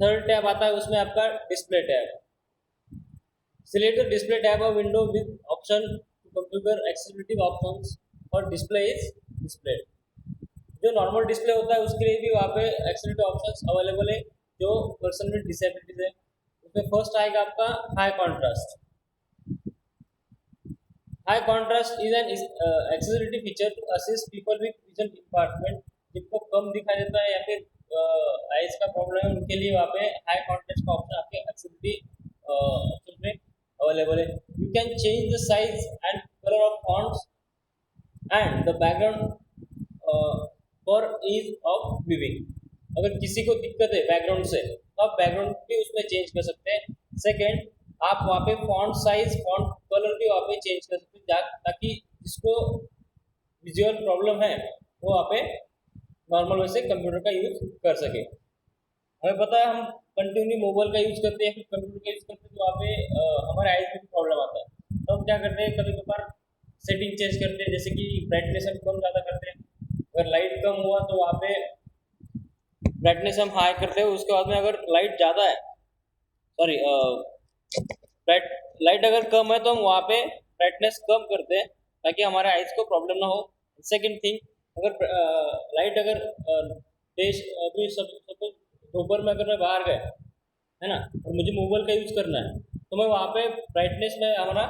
Third tab आता है उसमें आपका display tab. Select the display tab of window with option to configure accessibility options और display is display. जो normal display होता है उसके लिए भी वहाँ पे एक्सेसिबिलिटी ऑप्शंस अवेलेबल है जो पर्सन विद डिसेबिलिटीज है। उसमें फर्स्ट आएगा आपका high contrast. High contrast is an accessibility feature to assist people with vision impairment, जिनको कम दिखाई देता है या फिर आइज का प्रॉब्लम है उनके लिए वहाँ पे हाई कॉन्ट्रास्ट का ऑप्शन आपके एक्सेसिबिलिटी ऑप्शन में अवेलेबल है। You can change the size and colour of fonts and the background for ease of viewing. अगर किसी को दिक्कत है बैकग्राउंड से तो आप बैकग्राउंड भी उसमें चेंज कर सकते हैं। सेकेंड, आप वहाँ पे फॉन्ट साइज फॉन्ट कलर भी वहाँ पे चेंज कर सकते हैं ताकि जिसको विजुअल प्रॉब्लम है वो वहाँ पे नॉर्मल वैसे कंप्यूटर का यूज कर सके। हमें पता है हम कंटिन्यू मोबाइल का यूज करते हैं फिर कंप्यूटर का यूज करते हैं तो वहाँ पे हमारे आइज में भी प्रॉब्लम आता है। तो हम क्या करते हैं कभी कभार सेटिंग चेंज करते हैं, जैसे कि ब्राइटनेस हम कम ज़्यादा करते हैं। अगर लाइट कम हुआ तो वहाँ पे ब्राइटनेस हम हाई करते हैं। उसके बाद में अगर लाइट ज़्यादा है सॉरी लाइट अगर कम है तो हम वहाँ पे ब्राइटनेस कम करते हैं ताकि हमारे आइज को प्रॉब्लम ना हो। सेकेंड थिंग, अगर लाइट अगर देश अभी सब दोपहर में अगर मैं बाहर गया है ना और मुझे मोबाइल का यूज़ करना है तो मैं वहाँ पे ब्राइटनेस में हमारा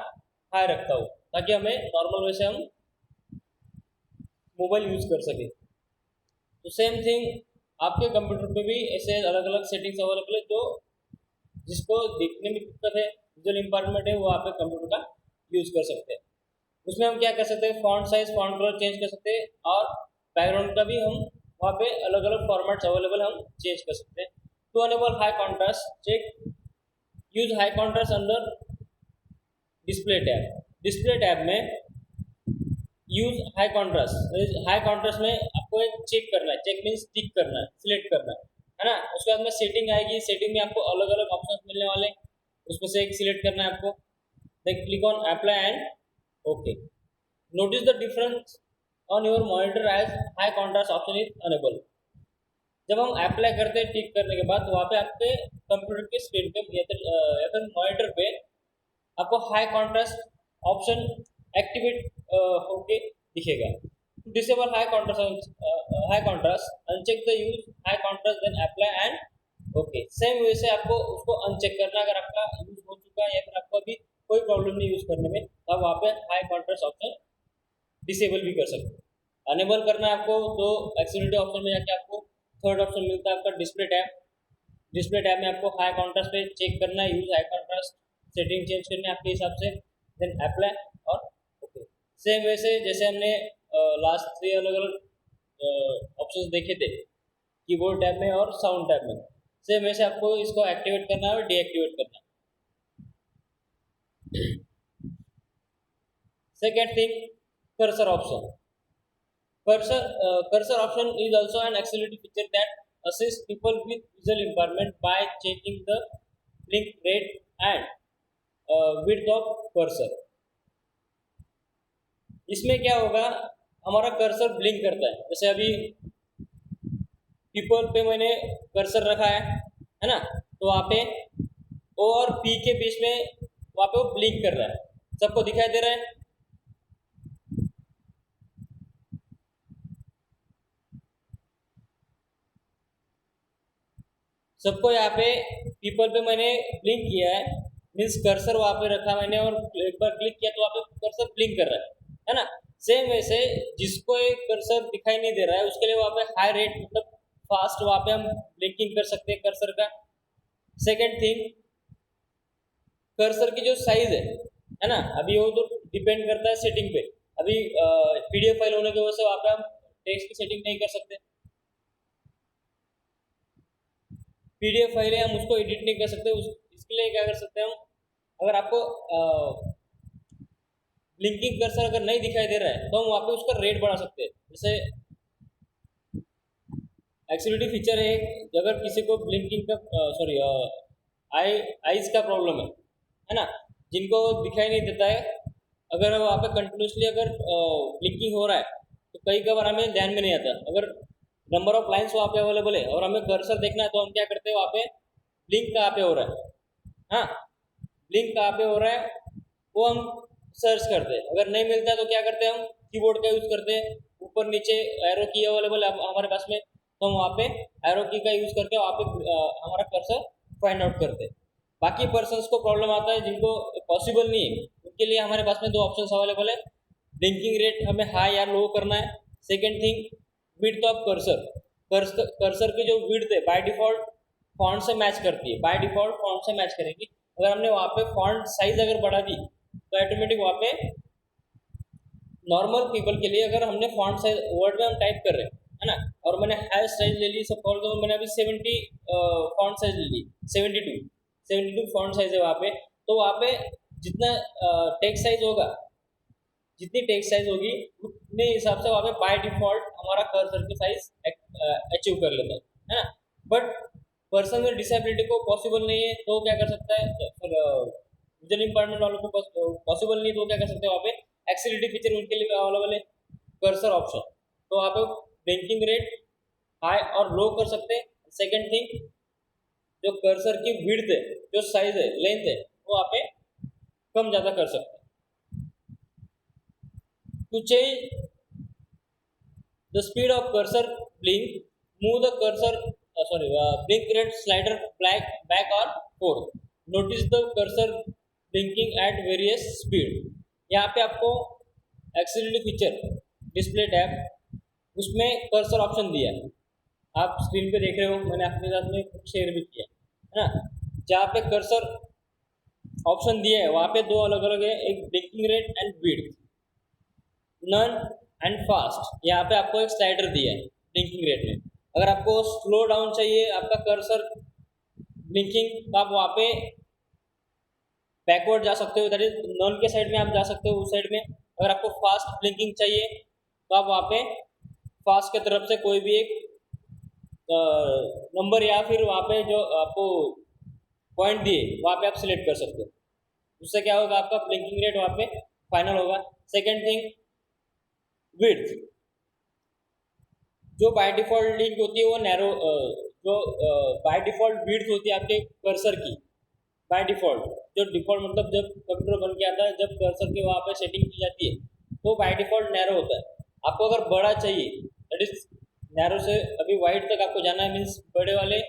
हाई रखता हूँ ताकि हमें नॉर्मल वैसे हम मोबाइल यूज़ कर सके। तो सेम थिंग आपके कंप्यूटर पे भी ऐसे अलग अलग सेटिंग्स अवेलेबल है जो जिसको देखने में दिक्कत है विजुअल इम्पायरमेंट है वो आप कंप्यूटर का यूज़ कर सकते हैं। उसमें हम क्या कर सकते हैं font size font colour change कर सकते हैं और बैकग्राउंड का भी हम वहाँ पे अलग अलग फॉर्मेट्स अवेलेबल हम चेंज कर सकते हैं। To enable high contrast check use high contrast under display tab. Display tab में यूज हाई कॉन्ट्रास्ट में आपको एक चेक करना है, चेक मीन्स टिक करना है, सिलेक्ट करना है ना। उसके बाद में सेटिंग आएगी, सेटिंग में आपको अलग अलग ऑप्शंस मिलने वाले हैं, उसमें से एक सिलेक्ट करना है आपको। Then click on apply and okay. Notice the difference on your monitor as high contrast option is enable. जब हम अप्लाई करते हैं टिक करने के बाद वहाँ पे आपके कंप्यूटर के स्क्रीन पे या फिर मॉनिटर पे आपको हाई कॉन्ट्रास्ट ऑप्शन एक्टिवेट होके दिखेगा। Disable high contrast uncheck the use high contrast then apply and okay. Same way से आपको उसको अनचेक करना, अगर आपका यूज हो चुका है या फिर आपको अभी कोई प्रॉब्लम नहीं यूज करने में तो आप वहाँ पे हाई कॉन्ट्रास्ट ऑप्शन डिसेबल भी कर सकते हैं। अनेबल करना है आपको तो एक्सेसिबिलिटी ऑप्शन में जाके आपको थर्ड ऑप्शन मिलता है आपका डिस्प्ले टैब। डिस्प्ले टैब में आपको हाई कॉन्ट्रास्ट पे चेक करना है, use high contrast, setting change करनी है आपके हिसाब से, देन अप्लाई और ओके। सेम वैसे जैसे हमने लास्ट 3 अलग अलग ऑप्शंस देखे थे कीबोर्ड टैब में और साउंड टैब में, सेम वैसे आपको इसको एक्टिवेट करना है और डीएक्टिवेट करना है। Second thing, cursor option. Cursor option is also an accessibility feature that assists people with visual impairment by changing the blink rate and width of cursor। इसमें क्या होगा, हमारा कर्सर ब्लिंक करता है। जैसे अभी पीपल पे मैंने कर्सर रखा है ना, तो वहाँ पे ओ और पी के बीच में वहाँ पे वो ब्लिंक कर रहा है, सबको दिखाई दे रहा है। सबको यहाँ पे पीपल पे मैंने ब्लिंक किया है, मीन्स कर्सर वहाँ पे रखा मैंने और एक बार क्लिक किया तो वहाँ पे कर्सर ब्लिंक कर रहा है ना। सेम वैसे जिसको एक कर्सर दिखाई नहीं दे रहा है उसके लिए वहाँ पे हाई रेट मतलब फास्ट वहाँ पे हम ब्लिंकिंग कर सकते हैं कर्सर का। सेकेंड थिंग, कर्सर की जो साइज है ना, अभी वो तो डिपेंड करता है सेटिंग पे। अभी पीडीएफ फाइल होने की वजह से वहाँ पे हम टेक्स्ट की सेटिंग नहीं कर सकते, पीडीएफ फाइल है हम उसको एडिट नहीं कर सकते। इसके लिए क्या कर सकते हैं हम, अगर आपको ब्लिंकिंग कर्सर अगर नहीं दिखाई दे रहा है तो हम वहाँ पे उसका रेट बढ़ा सकते हैं। जैसे एक्सेसिबिलिटी फीचर है, अगर किसी को ब्लिंकिंग का आईज का प्रॉब्लम है ना, जिनको दिखाई नहीं देता है, अगर वहाँ पे कंटिन्यूसली अगर ब्लिंकिंग हो रहा है तो कई बार हमें ध्यान में नहीं आता। अगर नंबर ऑफ लाइन्स वहाँ पे अवेलेबल है और हमें कर्सर देखना है तो हम क्या करते हैं, वहाँ पे ब्लिंक कहाँ पे हो रहा है, हाँ ब्लिंक कहाँ पे हो रहा है वो हम सर्च करते हैं। अगर नहीं मिलता तो क्या करते हैं, हम कीबोर्ड का यूज़ करते हैं, ऊपर नीचे एरो की अवेलेबल है हमारे पास में, तो हम वहाँ पे एरो की का यूज़ करके वहाँ पे हमारा कर्सर फाइंड आउट करते हैं। बाकी पर्सन्स को प्रॉब्लम आता है जिनको पॉसिबल नहीं है, उनके लिए हमारे पास में दो ऑप्शंस अवेलेबल है। ब्लिंकिंग रेट हमें हाई या लो करना है। Second thing, width of cursor, cursor की जो विड्थ है बाय डिफॉल्ट फॉन्ट से मैच करती है, बाय डिफॉल्ट फॉन्ट से मैच करेगी। अगर हमने वहाँ पे फॉन्ट साइज अगर बढ़ा दी तो ऑटोमेटिक वहाँ पे नॉर्मल पीपल के लिए, अगर हमने फॉन्ट साइज वर्ड में हम टाइप कर रहे हैं, है ना, और मैंने हाई साइज ले ली, सपोज तो मैंने अभी 70 फॉन्ट साइज ले ली, 72 फॉन्ट साइज है वहाँ पे, तो वहाँ पे जितना टेक्स्ट साइज होगा, जितनी टेक्स्ट साइज होगी उतने हिसाब से वहाँ पे बाय डिफॉल्ट हमारा कर्सर की साइज अचीव कर लेता है ना। बट पर्सन में डिसेबिलिटी को पॉसिबल नहीं है तो क्या कर सकता है, फिर विजुअल इम्पायरमेंट वालों को पॉसिबल नहीं तो क्या कर सकते हैं, वहाँ पे एक्सेसिबिलिटी फीचर उनके लिए अवेलेबल है, कर्सर ऑप्शन, तो वहाँ पे ब्लिंकिंग रेट हाई और लो कर सकते हैं। सेकेंड थिंग, जो कर्सर की विड्थ है, जो साइज है, लेंथ है, वो वहाँ पे कम ज़्यादा कर सकते हैं। To change the speed of cursor blink, move the cursor blink rate slider back or forth. Notice the cursor blinking at various speed. यहाँ पे आपको एक्सेसिबिलिटी फीचर डिस्प्ले टैब, उसमें कर्सर ऑप्शन दिया है, आप स्क्रीन पे देख रहे हो, मैंने अपने साथ में शेयर भी किया है ना। जहाँ पे कर्सर ऑप्शन दिया है वहाँ पे दो अलग अलग है, एक blinking rate and width, none and fast. यहाँ पे आपको एक स्लाइडर दिया है ब्लिंकिंग रेट में। अगर आपको स्लो डाउन चाहिए आपका कर्सर ब्लिंकिंग, तो आप वहाँ पे बैकवर्ड जा सकते हो, दैट इज नन के साइड में आप जा सकते हो, उस साइड में। अगर आपको फास्ट ब्लिंकिंग चाहिए तो आप वहाँ पे फास्ट की तरफ से कोई भी एक नंबर या फिर वहाँ पे जो आपको पॉइंट दिए वहाँ पे आप सिलेक्ट कर सकते हो। उससे क्या होगा, आपका ब्लिंकिंग रेट वहाँ पे फाइनल होगा। सेकेंड थिंग, विड्थ, जो बाय डिफॉल्ट लिंक होती है वो नैरो, जो बाय डिफॉल्ट विड्थ होती है आपके कर्सर की, बाय डिफॉल्ट, जो डिफॉल्ट मतलब जब कंप्यूटर बन के आता है, जब कर्सर के वहाँ पे सेटिंग की जाती है तो बाय डिफॉल्ट नैरो होता है। आपको अगर बड़ा चाहिए, दैट इज नैरो से अभी वाइड तक आपको जाना है, मीन्स बड़े वाले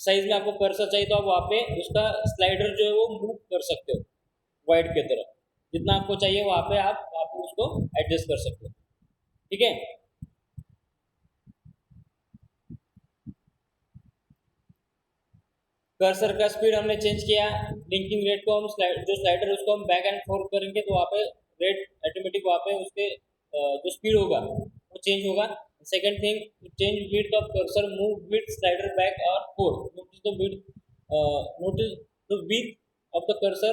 साइज में आपको कर्सर चाहिए, तो आप वहाँ पे उसका स्लाइडर जो है वो मूव कर सकते हो वाइड की तरफ, जितना आपको चाहिए वहाँ पे आप उसको एडजस्ट कर सकते हो, ठीक है। कर्सर का स्पीड हमने चेंज किया, ब्लिंकिंग रेट को हम जो स्लाइडर उसको हम बैक एंड फोर्थ करेंगे तो वहाँ पे रेट ऑटोमेटिक वहाँ पे उसके जो स्पीड होगा वो चेंज होगा। Second thing, change width of cursor, move width slider back और forth, notice the width of the cursor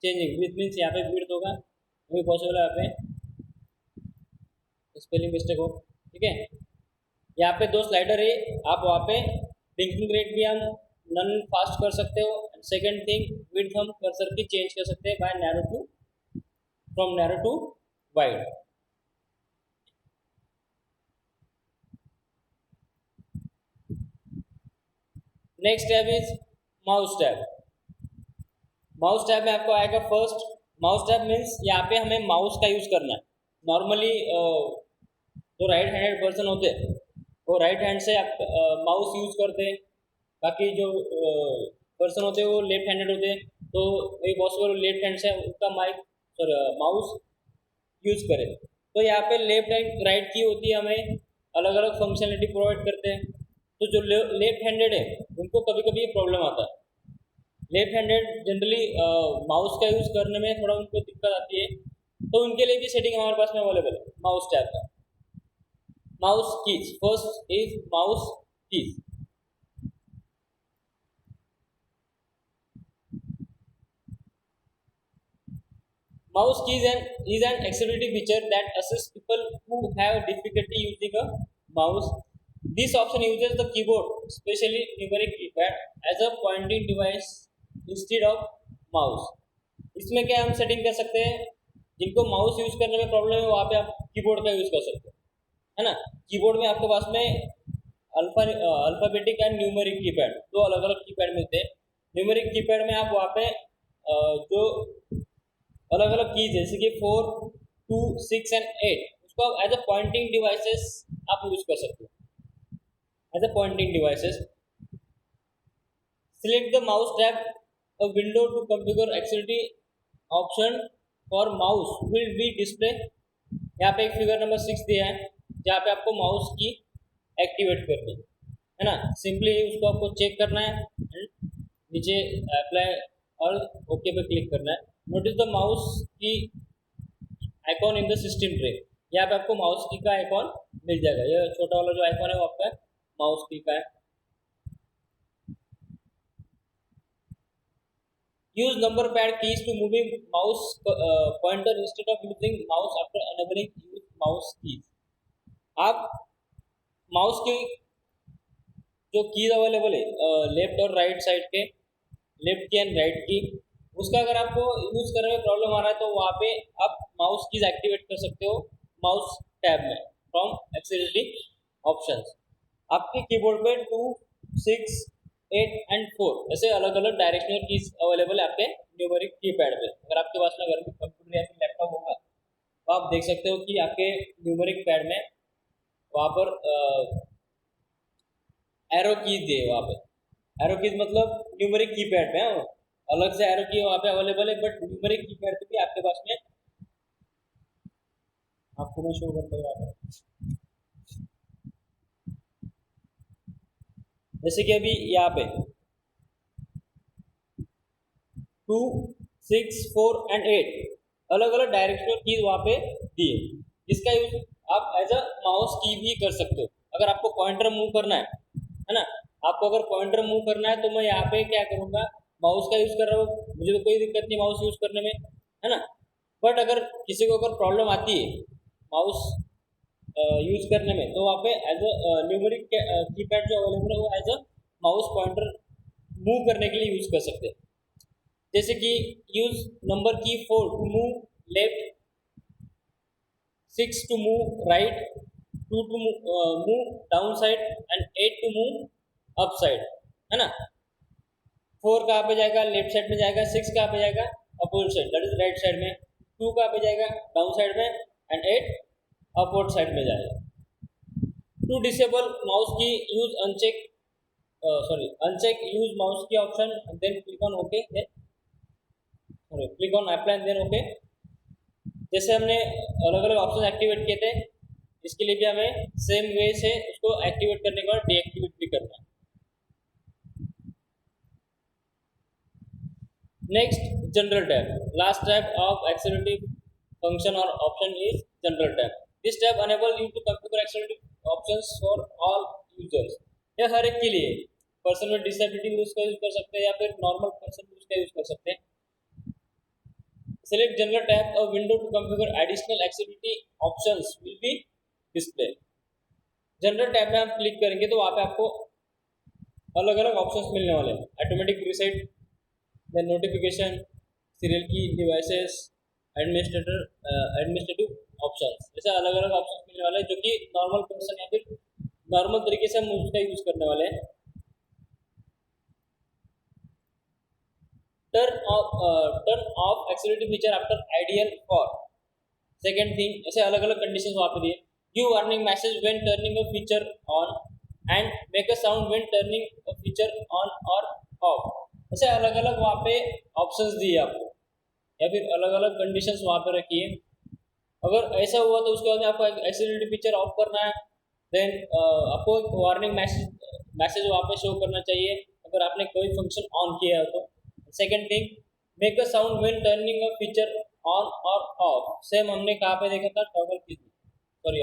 changing, with means यहाँ पे विड्थ होगा, वही पॉसिबल है यहाँ पे स्पेलिंग मिस्टेक हो, ठीक है। यहाँ पे दो स्लाइडर है, आप वहाँ पे ब्लिंकिंग रेट भी हम नन फास्ट कर सकते हो। सेकेंड थिंग, विड्थ हम कर्सर की चेंज कर सकते हैं by narrow to, from narrow to wide. Next tab is mouse tab. Mouse tab में आपको आएगा फर्स्ट, माउस टैब मीन्स यहाँ पे हमें माउस का यूज करना है। नॉर्मली जो राइट हैंडेड पर्सन होते हैं वो राइट हैंड से आप माउस यूज करते हैं, बाकी जो पर्सन होते हैं वो लेफ्ट हैंडेड होते हैं, तो वही पॉसिबल लेफ्ट हैंड से उसका माउस यूज करें। तो यहाँ पे लेफ्ट एंड राइट की होती है, हमें अलग अलग फंक्शनलिटी प्रोवाइड करते हैं। तो जो लेफ्ट हैंडेड है उनको कभी कभी ये प्रॉब्लम आता है, लेफ्ट हैंडेड जनरली माउस का यूज़ करने में थोड़ा उनको दिक्कत आती है, तो उनके लिए भी सेटिंग हमारे पास में अवेलेबल है माउस टैब का। Mouse keys, first is mouse keys. Mouse keys is an accessibility feature that assists people who have difficulty using a mouse. This option uses the keyboard, especially numeric keypad, as a pointing device instead of mouse. इसमें क्या हम setting कर सकते हैं, जिनको mouse use करने में problem है वहाँ पे आप कीबोर्ड का यूज कर सकते हैं, है ना। कीबोर्ड में आपके पास में अल्फाबेटिक एंड न्यूमेरिक कीपैड, दो अलग अलग कीपैड मिलते हैं। न्यूमेरिक कीपैड में आप वहाँ पे जो अलग अलग कीज जैसे कि 4, 2, 6 एंड 8 उसको आप एज अ पॉइंटिंग डिवाइसेस आप यूज कर सकते हो as a pointing devices. Select the mouse tab, a window to configure accessibility option for mouse will be display। यहाँ पे एक फिगर नंबर 6 दिया है जहाँ पे आपको माउस की एक्टिवेट करनी है ना। सिंपली उसको आपको चेक करना है, नीचे अप्लाई और ओके पे क्लिक करना है। नोटिस द माउस की icon in the system tray, यहाँ पे आपको माउस की का आइकॉन मिल जाएगा। ये छोटा वाला जो आइकॉन है वो आपका माउस की का है। Use number pad keys to moving mouse pointer instead of using mouse after enabling use mouse keys। आप माउस की जो कीज अवेलेबल है लेफ्ट और राइट साइड के, लेफ्ट की एंड राइट की, उसका अगर आपको यूज करने में प्रॉब्लम आ रहा है तो वहाँ पे आप माउस कीज एक्टिवेट कर सकते हो माउस टैब में फ्रॉम एक्सेसिबिलिटी ऑप्शंस। आपके कीबोर्ड पे 2, 6, 8 एंड 4 ऐसे अलग अलग डायरेक्शनल कीज अवेलेबल है आपके न्यूमेरिक कीपैड पे। अगर आपके पास में घर में कंप्यूटर या फिर लैपटॉप होगा तो आप देख सकते हो कि आपके न्यूमेरिक पैड में वहाँ पर एरो कीज दिए, वहाँ पे एरो कीज मतलब न्यूमेरिक कीपैड में अलग से एरो की वहाँ पे अवेलेबल है, बट न्यूमेरिक कीपैड पे भी आपके पास में आपको मैं शो करता हूँ। जैसे कि अभी यहाँ पे 2, 6, 4 एंड 8 अलग अलग डायरेक्शनल कीज वहाँ पे दिए, जिसका यूज आप एज अ माउस की भी कर सकते हो। अगर आपको पॉइंटर मूव करना है ना, आपको अगर पॉइंटर मूव करना है तो मैं यहाँ पे क्या करूँगा, माउस का यूज कर रहा हूँ, मुझे तो कोई दिक्कत नहीं माउस यूज करने में, है ना। बट अगर किसी को अगर प्रॉब्लम आती है माउस यूज करने में तो वहाँ पे एज अ न्यूमेरिक कीपैड जो अवेलेबल है वो as a mouse pointer move करने के लिए यूज कर सकते हैं। जैसे कि यूज नंबर की 4 to move left, 6 to move right, 2 to move down side and 8 to move up side, है ना। 4 कहाँ पे जाएगा, लेफ्ट साइड में जाएगा। 6 कहाँ पे जाएगा, opposite side that is right side में। 2 कहाँ पे जाएगा, डाउन साइड में, एंड 8 अपवर्ड साइड में जाएगा। टू डिसेबल माउस की use uncheck uncheck use mouse की option, then click on okay, then click on apply and then okay. जैसे हमने अलग अलग ऑप्शन एक्टिवेट किए थे, इसके लिए भी हमें सेम वे से उसको एक्टिवेट करने के बाद डीएक्टिवेट भी करना है। Next general tab, last tab of accessibility function और option is general tab. This tab enable you to configure accessibility options for all users. यह हर एक के लिए, पर्सन विद डिसेबिलिटी भी उसका यूज कर सकते हैं या फिर नॉर्मल पर्सन भी उसका यूज कर सकते हैं। Select General tab, a window to configure additional accessibility options will be displayed। General tab में आप क्लिक करेंगे तो वहाँ पे आपको अलग अलग ऑप्शंस मिलने वाले हैं। Automatic reset, then notification, serial की डिवाइसेस, एडमिनिस्ट्रेटिव ऑप्शंस, ऐसे अलग अलग ऑप्शंस मिलने वाले हैं जो कि नॉर्मल पर्सन या फिर नॉर्मल तरीके से हम उसका यूज करने वाले हैं। Turn off accessibility feature after ideal for. Second thing, ऐसे अलग अलग कंडीशन वहाँ पे दिए। Give warning message when turning a feature on and make a sound when turning a feature on और ऑफ। ऐसे अलग अलग वहाँ पे ऑप्शंस दिए आपको, या फिर अलग अलग कंडीशंस वहाँ पे रखी है। अगर ऐसा हुआ तो उसके बाद में आपको एक्सेसिबिलिटी फीचर ऑफ करना है, देन आपको एक वार्निंग मैसेज वहाँ पे शो करना चाहिए अगर आपने कोई फंक्शन ऑन किया है तो। Second thing, make a sound when turning a feature on और ऑफ। सेम हमने कहाँ पे देखा था, टॉगल की, सॉरी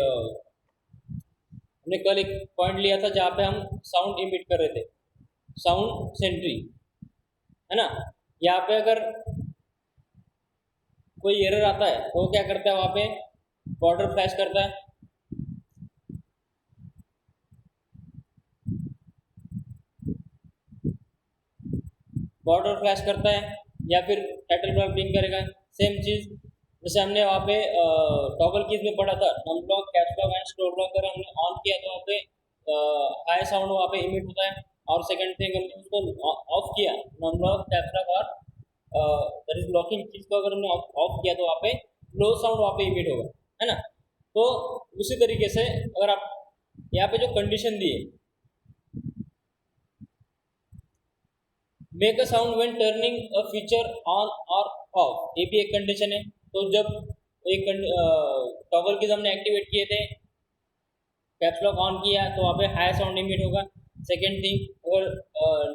हमने कल एक पॉइंट लिया था जहाँ पे हम साउंड इमिट कर रहे थे, साउंड सेंट्री, है ना। यहाँ पे अगर कोई एरर आता है तो क्या करता है, वहाँ पे बॉर्डर फ्लैश करता है, बॉर्डर फ्लैश करता है, या फिर टाइटल बार ब्लिंक करेगा। सेम चीज़ जैसे हमने वहाँ पे टॉगल कीज में पढ़ा था, num lock, caps lock and scroll lock अगर हमने ऑन किया तो वहाँ पे हाई साउंड वहाँ पे इमिट होता है, और सेकंड थिंग हमने उसको ऑफ किया, नॉन लॉक कैप्स लॉक और दैट इज लॉकिंग चीज को अगर हमने ऑफ किया तो वहाँ पे लो साउंड वहाँ पे इमिट होगा, है ना। तो उसी तरीके से अगर आप यहाँ पे जो कंडीशन दी है, make a sound when turning a feature on और ऑफ, ये भी एक कंडीशन है। तो जब एक टॉगल कीज हमने एक्टिवेट किए थे, कैप्स लॉक ऑन किया तो वहाँ पे हाई साउंड इमिट होगा। सेकेंड थिंग, अगर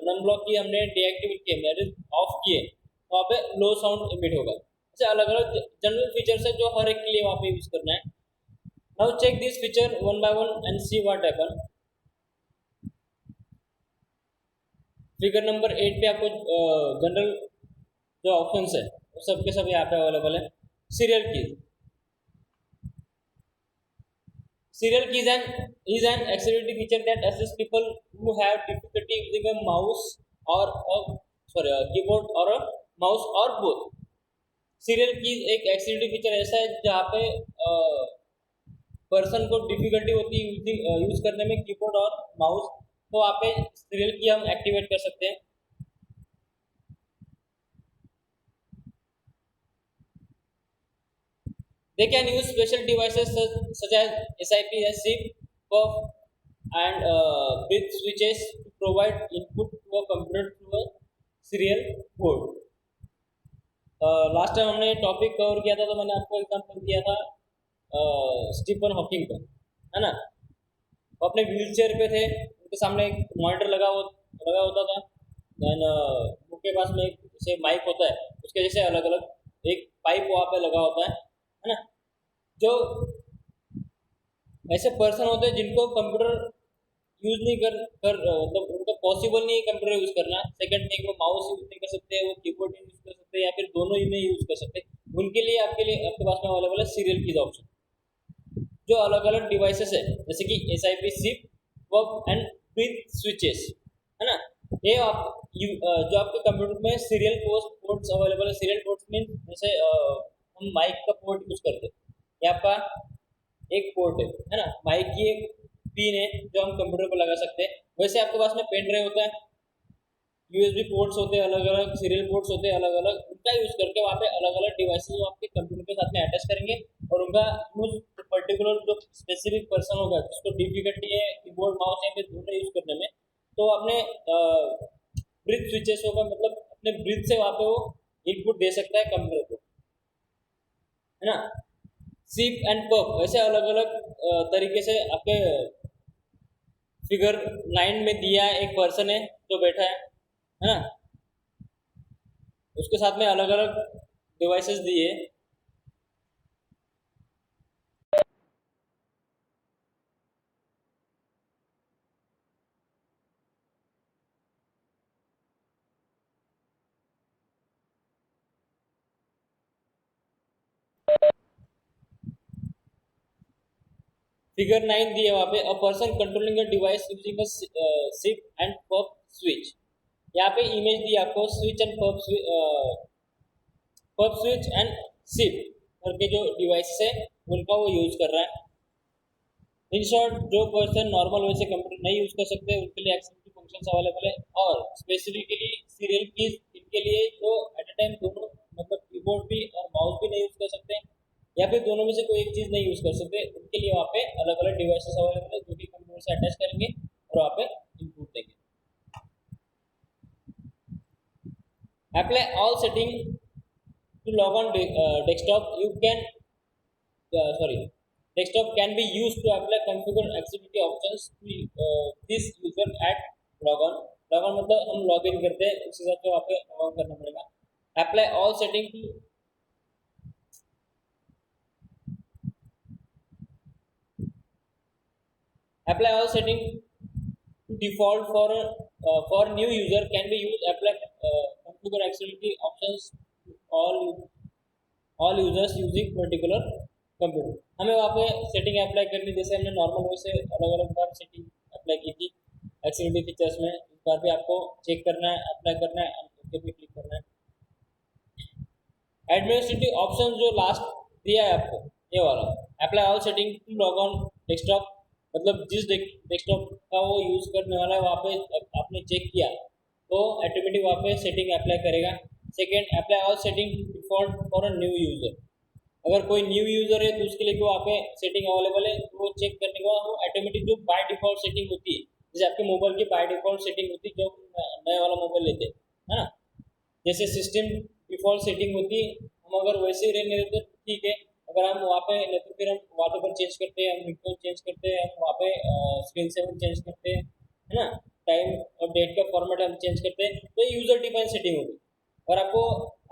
नन ब्लॉक की हमने डीएक्टिवेट किए, दैट इज ऑफ किए, तो वहाँ पे लो साउंड इमिट होगा। ऐसे अलग अलग जनरल फीचर्स है जो हर एक के लिए वहाँ पे यूज करना है। Now check this feature one by one and see what happen. Figure number 8 पे आपको जनरल जो ऑप्शंस है वो सब के सब यहाँ पे अवेलेबल है। Serial keys, serial keys is an accessibility feature that assists people who have difficulty using a mouse or a keyboard or a mouse or both। serial keys एक accessibility feature ऐसा है जहाँ पे पर्सन को difficulty होती है use करने में कीबोर्ड और माउस, तो वहाँ पे सीरियल की हम एक्टिवेट कर सकते हैं। They can use special devices such as SIP, SIP, PUF, and bridge switches to provide input to a computer through a serial port। Last time हमने टॉपिक कवर किया था तो मैंने आपको एग्जांपल दिया था स्टीफन हॉकिंग का, है ना। वो अपने व्हील चेयर पे थे, उनके सामने एक मॉनिटर लगा होता था, देन उनके पास में एक जैसे माइक होता है, उसके जैसे अलग अलग एक पाइप वहाँ पे लगा होता है ना। जो ऐसे पर्सन होते हैं जिनको कंप्यूटर यूज नहीं मतलब उनको पॉसिबल नहीं है कंप्यूटर यूज करना। सेकंड थिंग, वो माउस यूज नहीं कर सकते, वो कीबोर्ड यूज कर सकते, या फिर दोनों ही नहीं यूज कर सकते। उनके लिए आपके पास में अवेलेबल है सीरियल कीज ऑप्शन, जो अलग अलग डिवाइसेस है जैसे कि SIP, SIP, PUF and bridge switches, है ना। ये जो आपके कंप्यूटर में सीरियल पोर्ट्स अवेलेबल है। सीरियल पोर्ट्स मीन जैसे हम माइक का पोर्ट यूज करते हैं, ये आपका एक पोर्ट है ना। माइक की एक पिन है जो हम कंप्यूटर पर लगा सकते हैं। वैसे आपके पास में पेन ड्राइव होता है, USB पोर्ट्स होते हैं अलग अलग, सीरियल पोर्ट्स होते हैं अलग अलग, उनका यूज करके वहाँ पे अलग अलग डिवाइसेस वो आपके कंप्यूटर के साथ में अटैच करेंगे, और उनका यूज पर्टिकुलर जो स्पेसिफिक पर्सन होगा जिसको डिफिकल्टी है कीबोर्ड माउस या फिर दोनों यूज करने में, तो अपने ब्रिज स्विचेस होगा, मतलब अपने ब्रिज से वहाँ पे वो इनपुट दे सकता है कंप्यूटर को, है ना। सिप एंड पफ ऐसे अलग अलग तरीके से आपके फिगर 9 में दिया है। एक पर्सन है जो बैठा है ना, उसके साथ में अलग अलग डिवाइसेस दिए। फिगर 9 दिए वहाँ पे, a person controlling a device using a sip and puff switch. यहाँ पे इमेज दी आपको switch and puff switch and sip करके जो डिवाइस है उनका वो यूज कर रहा है। इन शॉर्ट, जो पर्सन नॉर्मल वैसे कंप्यूटर नहीं यूज कर सकते उनके लिए एक्सेसिबिलिटी फंक्शंस अवेलेबल है, और स्पेसिफिकली सीरियल कीज इनके लिए जो एट अ टाइम दोनों मतलब कीबोर्ड भी और माउस भी नहीं यूज कर सकते, या फिर दोनों में से कोई एक चीज नहीं यूज कर सकते, उनके लिए वहाँ पे अलग अलग डिवाइसेस अवेलेबल है जो कि कंप्यूटर से अटैच करेंगे और वहाँ पे इनपुट देंगे। Apply all setting to log on desktop. Desktop can be used to apply configure accessibility options to this user at logon। logon मतलब हम लॉग इन करते हैं, उस हिसाब से वहाँ पे लॉग करना पड़ेगा। Apply all setting to default for new user can be used। Apply configure accessibility options to all users using particular computer. हमें वहाँ पे सेटिंग अप्लाई करनी, जैसे हमने नॉर्मल वे से अलग अलग बार सेटिंग अप्लाई की थी एक्सेसिबिलिटी फीचर्स में, इस बार भी आपको चेक करना है, अप्लाई करना है, ओके पे क्लिक करना है। एडमिनिस्ट्रेटिव ऑप्शन जो लास्ट दिया है आपको, ये वाला, apply all setting to log on desktop, मतलब जिस डेस्कटॉप का वो यूज़ करने वाला है वहाँ पे आपने चेक किया तो ऑटोमेटिक वहाँ पे सेटिंग अप्लाई करेगा। Second, apply all setting default for a new user. अगर कोई न्यू यूज़र है तो उसके लिए भी वहाँ पे सेटिंग अवेलेबल है, तो वो चेक करने के बाद वो ऑटोमेटिक जो बाय डिफॉल्ट सेटिंग होती है, जैसे आपके मोबाइल की बाय डिफॉल्ट सेटिंग होती है जो नए वाला मोबाइल लेते हैं, है ना, जैसे सिस्टम डिफॉल्ट सेटिंग होती है, हम अगर वैसे ही रहने देते तो ठीक है। अगर हम वहाँ पे नहीं तो फिर हम वॉलपेपर चेंज करते हैं, हम रिंगटोन चेंज करते हैं, हम वहाँ पे स्क्रीन सेवर चेंज करते हैं, है ना, टाइम और डेट का फॉर्मेट हम चेंज करते हैं, तो ये यूजर डिफाइन सेटिंग होगी। और आपको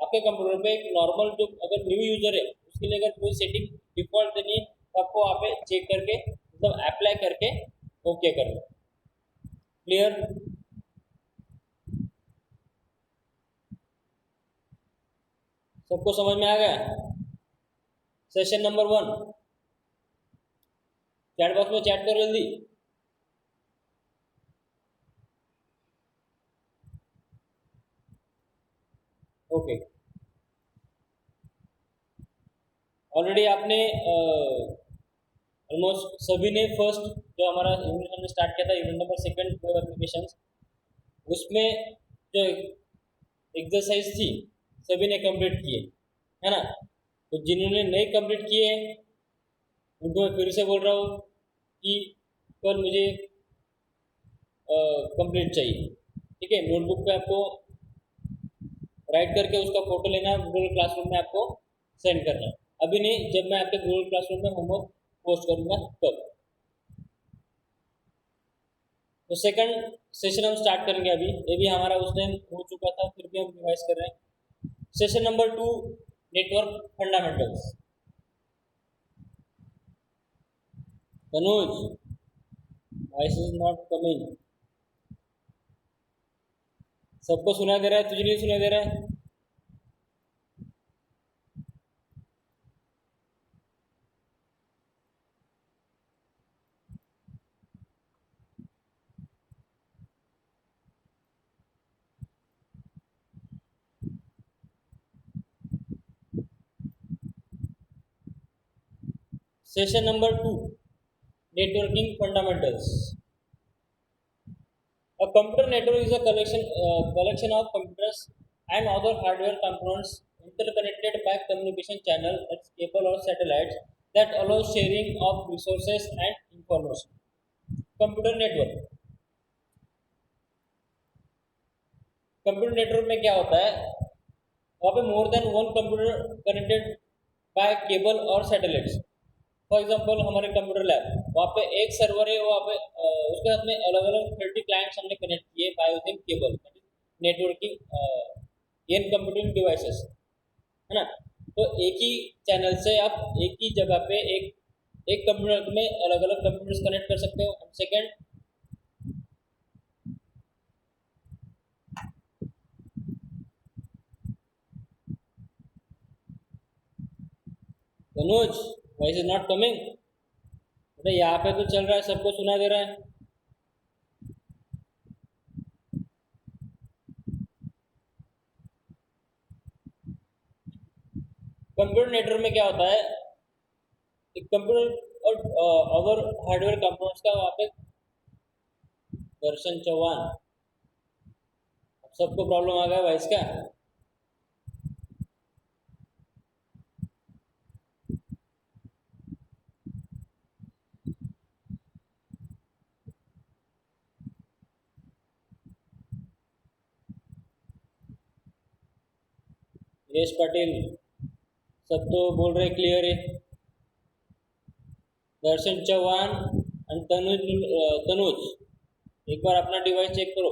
आपके कंप्यूटर पे एक नॉर्मल जो अगर न्यू यूजर है उसके लिए अगर कोई सेटिंग डिफॉल्ट देनी है तो आपको वहाँ पे चेक करके मतलब अप्लाई करके ओके करना। क्लियर? सबको समझ में आ गया? सेशन नंबर 1, चैट बॉक्स में चैट करो जल्दी। ओके, ऑलरेडी आपने ऑलमोस्ट सभी ने फर्स्ट जो हमारा यूनिट हमने स्टार्ट किया था, unit number second web application, उसमें जो एक्सरसाइज थी सभी ने कंप्लीट किए, है ना। तो जिन्होंने नहीं कंप्लीट किए उनको मैं फिर से बोल रहा हूँ कि कल मुझे कंप्लीट चाहिए, ठीक है। नोटबुक पे आपको राइट करके उसका फोटो लेना है, गूगल क्लासरूम में आपको सेंड करना है। अभी नहीं, जब मैं आपके गूगल क्लासरूम में होमवर्क पोस्ट करूंगा तब। तो सेकंड सेशन हम स्टार्ट करेंगे अभी, ये भी हमारा उस टाइम हो चुका था फिर भी हम रिवाइज कर रहे हैं। Session number 2, network fundamentals. Tanuj, voice is not coming. सबको सुना दे रहा है, तुझे नहीं सुना दे रहा है? Session number 2, networking fundamentals. A computer network is a collection of computers and other hardware components interconnected by communication channel as cable or satellites that allow sharing of resources and information. Computer network, computer network में क्या होता है, वहाँ पे more than one computer connected by cable और satellites. For example हमारे computer lab, वहाँ पे एक सर्वर है, वहाँ पे उसके साथ में अलग अलग 30 क्लाइंट्स हमने कनेक्ट किए by using cable, networking in computing devices, है ना। तो एक ही चैनल से आप एक ही जगह पे एक कंप्यूटर में अलग अलग कंप्यूटर्स कनेक्ट कर सकते हो। Second, Manoj, voice is not coming. अरे यहाँ पे तो चल रहा है, सबको सुना दे रहा है। कंप्यूटर नेटवर्क में क्या होता है, एक कंप्यूटर और अदर हार्डवेयर कंपोनेंट्स का वहाँ पे। दर्शन चौहान, अब सबको प्रॉब्लम आ गया वॉइस का। यश पाटिल, सब तो बोल रहे क्लियर है। दर्शन चौहान और तनुज, एक बार अपना डिवाइस चेक करो,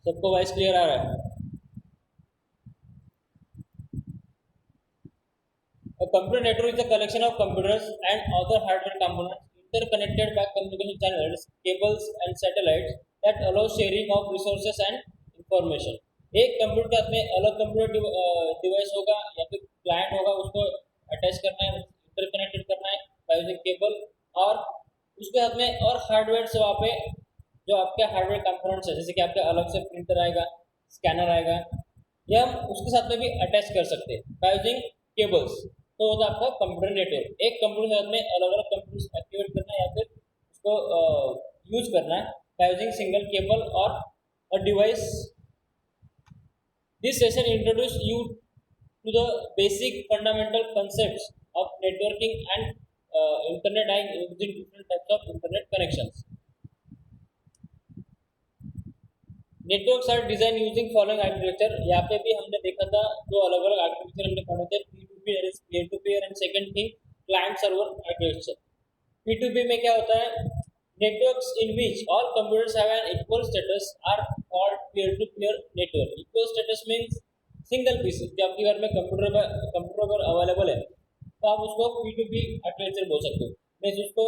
सबको वॉइस क्लियर आ रहा है? A computer network is a collection of computers and other hardware components interconnected by communication channels, cables, and satellites that allow sharing of resources and information. एक computer में अलग computer device होगा या फिर client होगा, उसको अटैच करना है, इंटरकनेक्टेड करना है बाय यूजिंग केबल, और उसके साथ में और हार्डवेयर से वहाँ पे जो आपके हार्डवेयर कंपोनेंट्स है, जैसे कि आपके अलग से प्रिंटर आएगा, स्कैनर आएगा, या हम उसके साथ में भी अटैच कर सकते हैं बाय यूजिंग केबल्स। तो होता है आपका कंप्यूटर नेटवर्क। एक कंप्यूटर के साथ में अलग अलग कंप्यूटर्स एक्टिवेट करना या फिर उसको यूज करना है बाय यूजिंग सिंगल केबल और a device. This session introduce you to the basic fundamental concepts of networking and internet and using different types of internet connections. Networks are designed using following architecture. यहाँ पे भी हमने देखा था दो अलग अलग आर्किटेक्चर हमने पढ़े थे, P2P that is peer to peer and second thing client server architecture. P2P में क्या होता है? Networks in which all computers have an equal status are called peer to peer network. Equal status means single PC. जो आपके घर में computer अगर available है तो आप उसको P2P आर्किटेक्चर बोल सकते हो. मीन्स उसको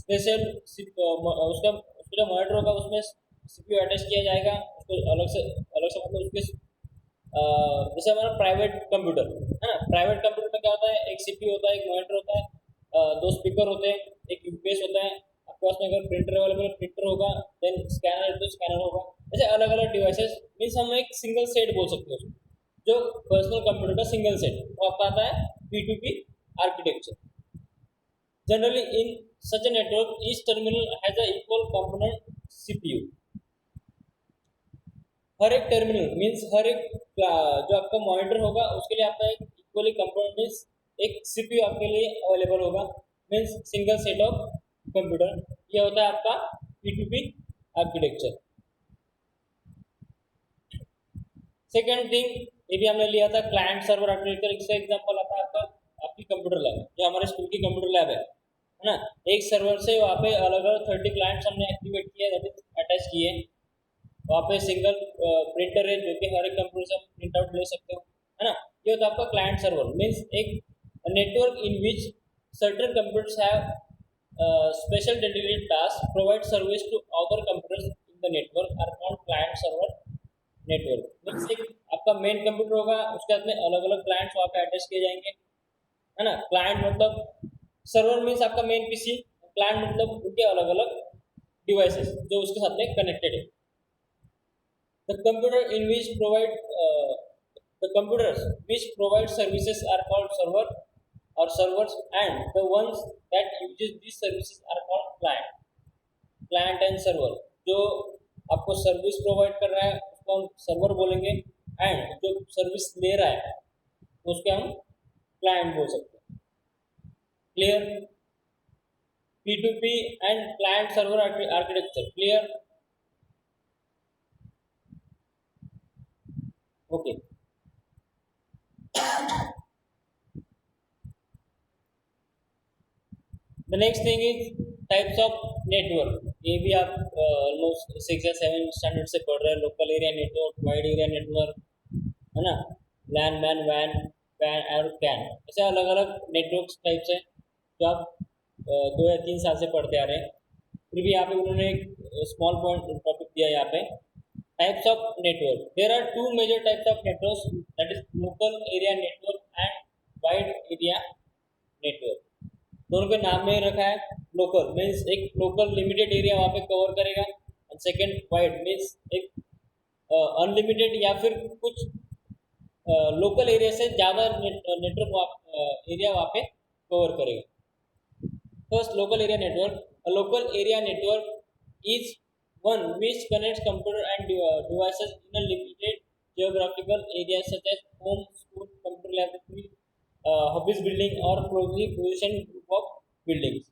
स्पेशल उसका जो मॉनिटर होगा उसमें सीपीयू अटैच किया जाएगा, उसको अलग से मतलब उसके जैसे हमारा प्राइवेट कंप्यूटर है ना. प्राइवेट कंप्यूटर में क्या होता है, एक सीपीयू होता है, एक मॉनिटर होता है, दो स्पीकर होते हैं, एक यूपीएस होता है. आपके पास में अगर प्रिंटर अवेलेबल प्रिंटर होगा, देन स्कैनर है तो स्कैनर होगा. ऐसे अलग अलग डिवाइसेस मीन्स हम एक सिंगल सेट बोल सकते हैं. जो पर्सनल कंप्यूटर का सिंगल सेट वो आपका आता है P2P architecture. Generally in such a network each terminal has a equal component CPU. हर एक टर्मिनल मीन्स हर एक जो आपका मॉनिटर होगा उसके लिए आपका एक इक्वली कंपोनेंट मीन्स एक सीपीयू आपके लिए अवेलेबल होगा. Means single set of computer. ये होता है आपका P2P आर्किटेक्चर. सेकेंड थिंग ये भी हमने लिया था क्लाइंट सर्वर आर्किटेक्चर. इसका एग्जांपल आता है आपका आपकी कंप्यूटर लैब, जो हमारे स्कूल की कंप्यूटर लैब है ना. एक सर्वर से वहाँ पे अलग अलग 30 क्लाइंट्स हमने एक्टिवेट किए, दैट इज अटैच किए. वहाँ पे सिंगल प्रिंटर है जो कि हर एक कंप्यूटर से प्रिंट आउट ले सकते हो है ना. ये होता है आपका क्लाइंट सर्वर. मीन्स एक network in which certain computers have special dedicated task provide service to other computers in the network are called client server network. Means एक आपका मेन कंप्यूटर होगा, उसके बाद में अलग अलग क्लाइंट्स वहाँ पे अटैच किए जाएंगे है ना. क्लाइंट मतलब सर्वर मीन्स आपका मेन पीसी, क्लाइंट मतलब उनके अलग अलग डिवाइसेस जो उसके साथ में कनेक्टेड है. The computer in which provide the computers which provide services are called server or servers, and the ones that uses these services are called client. Client and server. जो आपको सर्विस प्रोवाइड कर रहा है उसको हम server बोलेंगे, and जो service ले रहा है उसके हम क्लाइंट बोल सकते हैं. Clear? P2P and client server architecture. Clear? Okay. The next thing is types of network. ये भी आप ऑलमोस्ट 6 या 7 स्टैंडर्ड से पढ़ रहे हैं. Local area network, wide area network है ना, लैन मैन वैन वैन और कैन. ऐसे अलग अलग नेटवर्क टाइप्स हैं जो आप 2 या 3 साल से पढ़ते आ रहे हैं. फिर भी यहाँ पे उन्होंने एक स्मॉल पॉइंट टॉपिक दिया यहाँ पे. Types of network. There are two major types of networks, that is local area network and wide area network. दोनों के नाम में रखा है. लोकल मीन्स एक लोकल लिमिटेड एरिया वहाँ पे कवर करेगा, और सेकेंड वाइड मीन्स एक अनलिमिटेड या फिर कुछ लोकल एरिया से ज़्यादा नेटवर्क एरिया वहाँ पे कवर करेगा. First local area network. Local area network is one which connects computer and devices in a limited geographical area such as home, school, computer laboratory, office building or closely positioned group of buildings.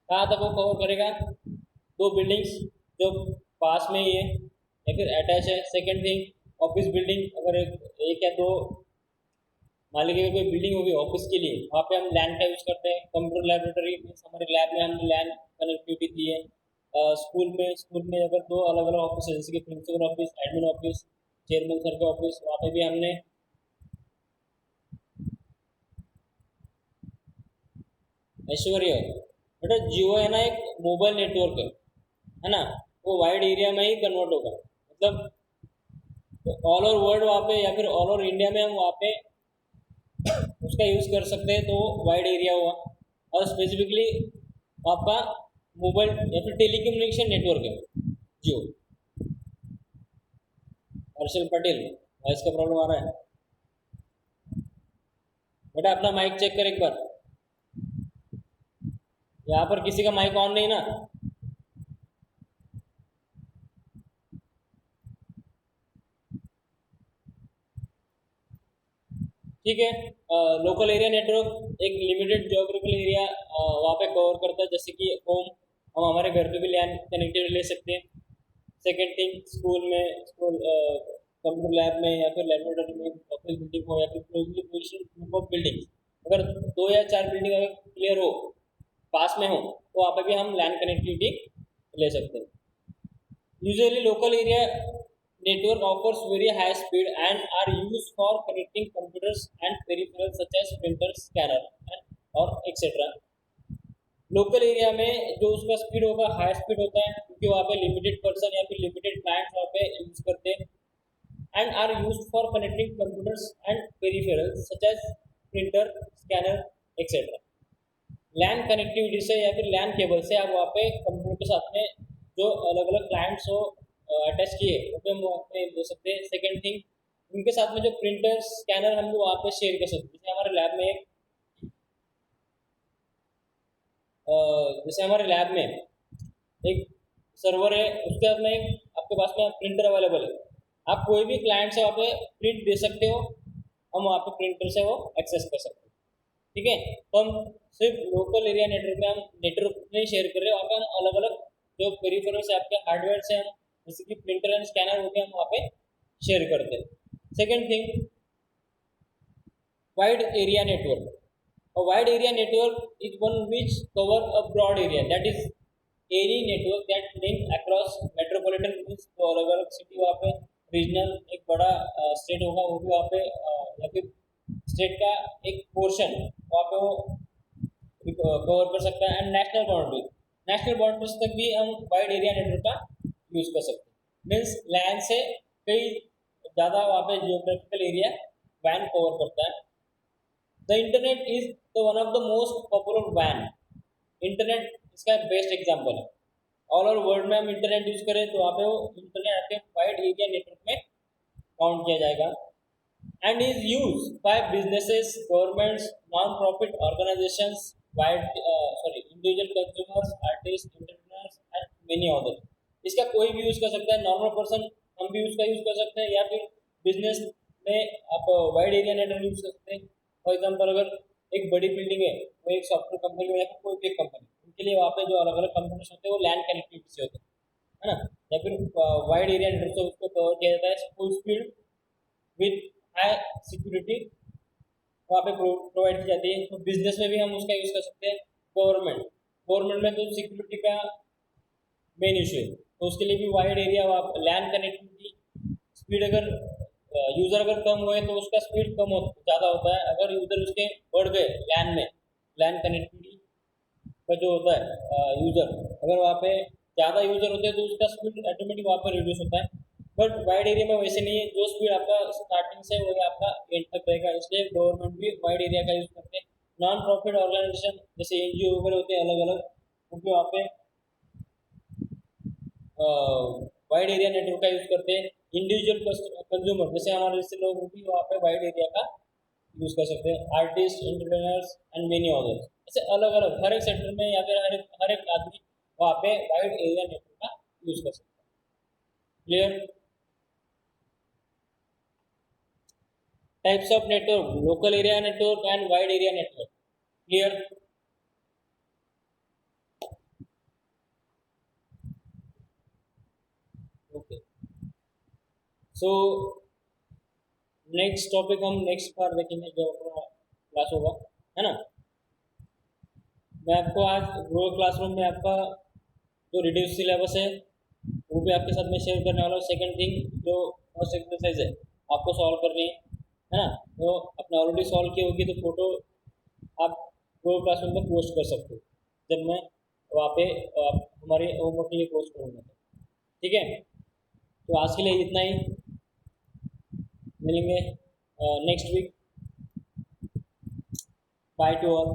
कहाँ तक वो cover करेगा? 2 buildings जो पास में ही है या फिर attach है. Second thing office building. अगर एक या दो मान लीजिए कोई बिल्डिंग होगी ऑफिस के लिए, वहाँ पे हम लैन का यूज़ करते हैं. कंप्यूटर लैबोरेटरी मीन्स हमारे लैब में हमने लैन कनेक्टिविटी दी है. स्कूल में अगर 2 अलग अलग ऑफिस है जैसे कि principal office, admin office, chairman sir का ऑफिस, वहाँ पे भी हमने ऐश्वर्य बेटा जियो है ना, एक मोबाइल नेटवर्क है ना, वो वाइड एरिया में ही कन्वर्ट होगा. मतलब ऑल ओवर वर्ल्ड वहाँ पे या फिर ऑल ओवर इंडिया में हम वहाँ पे उसका यूज़ कर सकते हैं, तो वाइड एरिया हुआ. और स्पेसिफिकली आपका मोबाइल या फिर टेलीकम्युनिकेशन नेटवर्क है जियो. हर्षल पटेल, वॉइस का प्रॉब्लम आ रहा है बेटा, अपना माइक चेक कर एक बार. यहाँ पर किसी का माइक ऑन नहीं ना? ठीक है। लोकल एरिया नेटवर्क एक लिमिटेड ज्योग्राफिकल एरिया वहाँ पे कवर करता है, जैसे कि होम, हम हमारे घर पे भी लैन कनेक्टिविटी ले सकते हैं। सेकेंड थिंग, स्कूल में, स्कूल कंप्यूटर लैब में या फिर लेबोरेटरी में, ऑफिस बिल्डिंग हो या फिर closely position group of building, अगर 2 या 4 बिल्डिंग अगर क्लियर हो, पास में हो, तो वहाँ पे भी हम लैन कनेक्टिविटी ले सकते हैं। Usually, local area network offers very high speed and are used for connecting computers and peripherals such as printers, scanner, and or etc. Local area में जो उसका स्पीड होगा हाई स्पीड होता है, क्योंकि वहाँ पे लिमिटेड पर्सन या फिर लिमिटेड क्लाइंट्स वहाँ पे यूज करते हैं, and are used for connecting computers and peripherals such as printer, scanner etcetera. LAN connectivity से या फिर लैन केबल से आप वहाँ पे कंप्यूटर के साथ में जो अलग अलग क्लाइंट्स हो अटैच किए वो भी हम वहाँ पे दे सकते हैं। सेकेंड थिंग, उनके साथ में जो प्रिंटर, स्कैनर हम लोग वहाँ पे शेयर कर सकते हैं। जैसे हमारे लैब में एक सर्वर है, उसके बाद में एक आपके पास में प्रिंटर अवेलेबल है, आप कोई भी क्लाइंट से वहाँ पे प्रिंट दे सकते हो, हम वहाँ पे प्रिंटर से वो एक्सेस कर सकते हैं। ठीक है, तो हम सिर्फ लोकल एरिया नेटवर्क में हम नेटवर्क नहीं शेयर कर रहे, वहाँ पे हम अलग अलग जो पेरिफेरल्स है आपके हार्डवेयर से, हम जैसे कि प्रिंटर एंड स्कैनर हो गया, हम वहाँ पे शेयर करते हैं। Second thing, wide area network. A wide area network is one which cover a broad area, that is any network that link across metropolitan regions। तो अलग अलग सिटी वहाँ पे, रीजनल एक बड़ा स्टेट होगा वो भी वहाँ पे, या फिर स्टेट का एक पोर्शन वहाँ पे वो कवर कर सकता है। एंड नेशनल बाउंड्रीज तक भी हम वाइड एरिया नेटवर्क का यूज कर सकते हैं। मीन्स लैंड से कई ज़्यादा वहाँ पे जियोग्राफिकल एरिया वैन कवर करता है। The internet is the one of the most popular वैन। इंटरनेट इसका बेस्ट एग्जाम्पल है। ऑल ओवर वर्ल्ड में हम इंटरनेट यूज करें तो वहाँ पे वो इंटरनेट आपके वाइड एरिया नेटवर्क में काउंट किया जाएगा, and is use by businesses, governments, non profit organisations, individual consumers, artist, entrepreneurs and many other. इसका कोई भी यूज कर सकता है, नॉर्मल पर्सन हम भी उसका यूज कर सकते हैं, या फिर बिजनेस में आप वाइड एरिया नेटवर्क यूज कर सकते हैं। फॉर एग्जाम्पल, अगर एक बड़ी बिल्डिंग है, वो एक सॉफ्टवेयर कंपनी है या फिर कोई भी एक कंपनी, उनके लिए वहाँ पे जो अलग अलग कंपनीज होते हैं वो लैंड कनेक्टिविटी से होते हैं, है ना, या फिर वाइड एरिया नेटवर्क से उसको कवर किया जाता है। Full speed with high security वहाँ पे प्रोवाइड की जाती है। तो बिजनेस में भी हम उसका यूज कर सकते हैं। गवर्नमेंट में तो सिक्योरिटी का मेन इशू है, तो उसके लिए भी wide area land connectivity. Speed अगर यूजर अगर कम हुए तो उसका स्पीड ज़्यादा होता है। अगर यूजर उसके बढ़ गए लैन में, लैन कनेक्टिविटी का जो होता है यूजर, अगर वहाँ पे ज़्यादा यूजर होते हैं तो उसका स्पीड ऑटोमेटिक वहाँ पर रिड्यूस होता है। बट वाइड एरिया में वैसे नहीं है, जो स्पीड आपका स्टार्टिंग से वही आपका एंड तक रहेगा। इसलिए गवर्नमेंट भी वाइड एरिया का यूज़ करते हैं। नॉन प्रॉफिट ऑर्गेनाइजेशन जैसे एनजीओ वगैरह होते हैं अलग अलग, क्योंकि वहाँ पे वाइड एरिया नेटवर्क का यूज़ करते हैं। इंडिविजुअल कंज्यूमर जैसे हमारे जैसे लोग भी वहाँ पे वाइड एरिया का यूज़ कर सकते हैं। Artist, entrepreneurs and many others, ऐसे अलग अलग हर एक सेक्टर में या फिर हर एक आदमी वहाँ पे वाइड एरिया नेटवर्क का यूज़ कर सकता है। Clear? Types of network, local area network and wide area network. Clear? Okay, so next topic हम नेक्स्ट बार देखेंगे जब अपना क्लास होगा, है ना। मैं आपको आज गूगल क्लासरूम में आपका जो रिड्यूस सिलेबस है वो भी आपके साथ में शेयर करने वाला हूँ। सेकंड थिंग, जो फर्स्ट एक्सरसाइज है आपको सॉल्व करनी है ना, तो आपने ऑलरेडी सॉल्व की होगी तो फोटो आप गूगल क्लासरूम में पोस्ट कर सकते हो जब मैं वहाँ पे हमारे होमवर्क के लिए पोस्ट करूँगा। ठीक है, तो आज के लिए इतना ही, मिलेंगे next week. Bye to all.